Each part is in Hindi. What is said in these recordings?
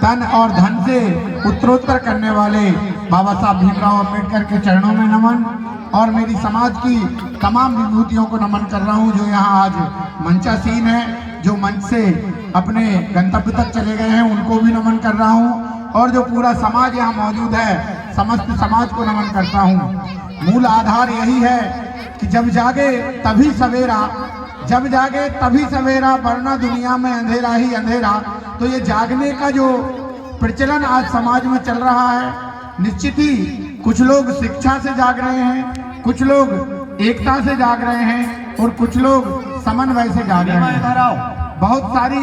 तन और धन से उत्तरोत्तर करने वाले बाबा साहब भीमराव अम्बेडकर के चरणों में नमन और मेरी समाज की तमाम विभूतियों को नमन कर रहा हूं जो यहाँ आज मंचासीन है, जो मंच से अपने गंतव्य तक चले गए हैं उनको भी नमन कर रहा हूं और जो पूरा समाज यहाँ मौजूद है समस्त समाज को नमन करता हूं। मूल आधार यही है कि जब जागे तभी सवेरा, जब जागे तभी सवेरा, वरना दुनिया में अंधेरा ही अंधेरा। तो ये जागने का जो प्रचलन आज समाज में चल रहा है, निश्चित ही कुछ लोग शिक्षा से जाग रहे हैं, कुछ लोग एकता से जाग रहे हैं और कुछ लोग समन्वय से जाग रहे हैं। बहुत सारी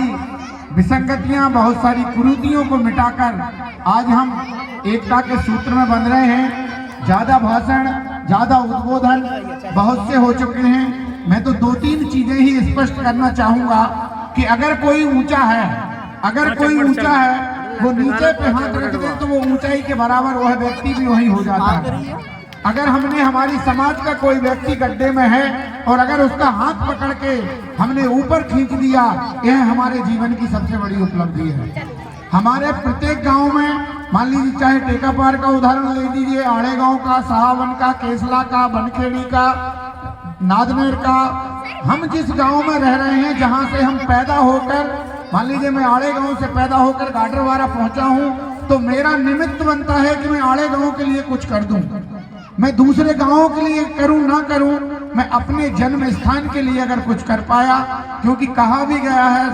विसंगतियां, बहुत सारी कुरीतियों को मिटाकर आज हम एकता के सूत्र में बंध रहे हैं। ज्यादा भाषण, ज्यादा उद्बोधन बहुत से हो चुके हैं। मैं तो 2-3 चीजें ही स्पष्ट करना चाहूंगा कि अगर कोई ऊंचा है, अगर कोई ऊंचा है वो नीचे पे हाथ रख दे तो वो ऊंचाई के बराबर वह व्यक्ति भी वही हो जाता है। अगर हमने हमारी समाज का कोई व्यक्ति गड्ढे में है और अगर उसका हाथ पकड़ के हमने ऊपर खींच दिया, यह हमारे जीवन की सबसे बड़ी उपलब्धि है। हमारे प्रत्येक गांव में मान लीजिए, चाहे टेकापार का उदाहरण ले लीजिए, आड़े गांव का, सहावन का, केसला का, बनखेड़ी का, नादनेर का, हम जिस गांव में रह रहे हैं, जहां से हम पैदा होकर, मान लीजिए मैं आड़े गांव से पैदा होकर गाडरवारा पहुंचा हूं, तो मेरा निमित्त बनता है कि मैं आड़े गांव के लिए कुछ कर दूं। मैं दूसरे गांवों के लिए करूं ना करूं, मैं अपने जन्म स्थान के लिए अगर कुछ कर पाया, क्योंकि कहा भी गया है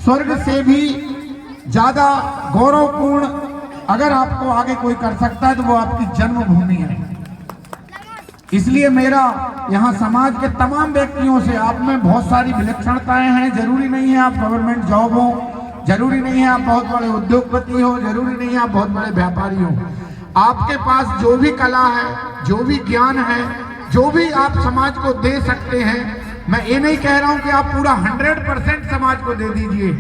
स्वर्ग से भी ज्यादा गौरवपूर्ण अगर आपको आगे कोई कर सकता है तो वो आपकी जन्मभूमि है। इसलिए मेरा यहाँ समाज के तमाम व्यक्तियों से, आप में बहुत सारी विलक्षणताएं हैं। जरूरी नहीं है आप गवर्नमेंट जॉब हो, जरूरी नहीं है आप बहुत बड़े उद्योगपति हो, जरूरी नहीं है आप बहुत बड़े व्यापारी हो। आपके पास जो भी कला है, जो भी ज्ञान है, जो भी आप समाज को दे सकते हैं, मैं ये नहीं कह रहा हूं कि आप पूरा 100% समाज को दे दीजिए,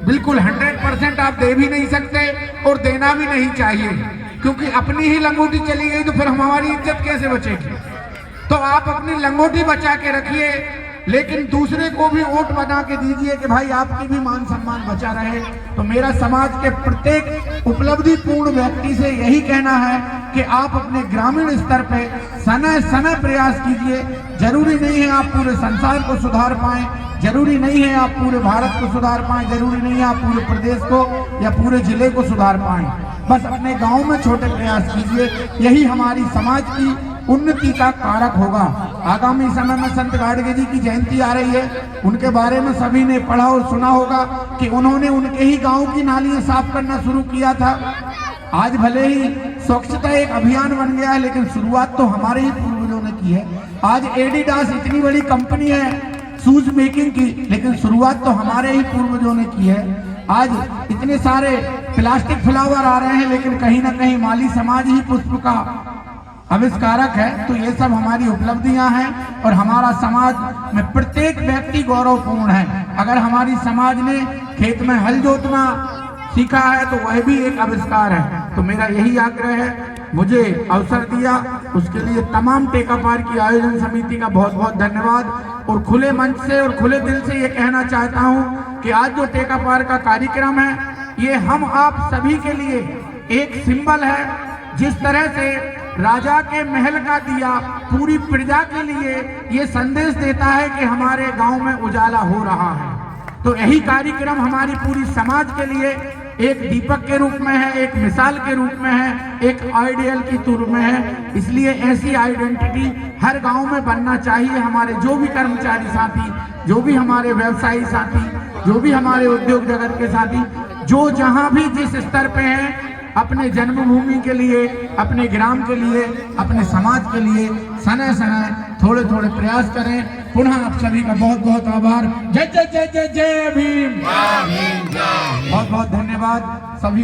बिल्कुल 100% आप दे भी नहीं सकते और देना भी नहीं चाहिए, क्योंकि अपनी ही लंगोटी चली गई तो फिर हमारी इज्जत कैसे बचेगी। तो आप अपनी लंगोटी बचा के रखिए, लेकिन दूसरे को भी वोट बना के दीजिए कि भाई आपकी भी मान सम्मान बचा रहे। तो मेरा समाज के प्रत्येक उपलब्धि पूर्ण व्यक्ति से यही कहना है कि आप अपने ग्रामीण स्तर पे समय समय प्रयास कीजिए। जरूरी नहीं है आप पूरे संसार को सुधार पाएं, जरूरी नहीं है आप पूरे भारत को सुधार पाएं, जरूरी नहीं है आप पूरे प्रदेश को या पूरे जिले को सुधार पाएं। बस अपने गांव में छोटे प्रयास कीजिए, यही हमारी समाज की उन्नति का कारक होगा। आगामी समय में संत गाडगे जी की जयंती आ रही है, उनके बारे में सभी ने पढ़ा और सुना होगा कि उन्होंने उनके ही गांव की नालियां साफ करना शुरू किया था। आज भले ही स्वच्छता एक अभियान बन गया है, लेकिन शुरुआत तो हमारे ही पूर्वजों ने की है। आज एडिडास इतनी बड़ी कंपनी है शूज मेकिंग की, लेकिन शुरुआत तो हमारे ही पूर्वजों ने की है। आज इतने सारे प्लास्टिक फ्लावर आ रहे हैं, लेकिन कहीं ना कहीं माली समाज ही पुष्प का आविष्कारक है। तो ये सब हमारी उपलब्धियां हैं और हमारा समाज में प्रत्येक व्यक्ति गौरवपूर्ण है। अगर हमारी समाज ने खेत में हल जोतना सीखा है तो वह भी एक आविष्कार है। तो मेरा यही आग्रह है, मुझे अवसर दिया उसके लिए तमाम टेकापार की आयोजन समिति का बहुत बहुत धन्यवाद। और खुले मंच से और खुले दिल से ये कहना चाहता हूँ कि आज जो टेकापार का कार्यक्रम है, ये हम आप सभी के लिए एक सिंबल है। जिस तरह से राजा के महल का दिया पूरी प्रजा के लिए ये संदेश देता है कि हमारे गांव में उजाला हो रहा है, तो यही कार्यक्रम हमारी पूरी समाज के लिए एक दीपक के रूप में है, एक मिसाल के रूप में है, एक आइडियल की रूप में है। इसलिए ऐसी आइडेंटिटी हर गांव में बनना चाहिए। हमारे जो भी कर्मचारी साथी, जो भी हमारे व्यवसायी साथी, जो भी हमारे उद्योग जगत के साथी, जो जहां भी जिस स्तर पे हैं, अपने जन्मभूमि के लिए, अपने ग्राम के लिए, अपने समाज के लिए समय समय थोड़े थोड़े प्रयास करें। पुनः आप सभी का बहुत बहुत आभार। जय जय जय जय जय भीम। बहुत बहुत धन्यवाद सभी।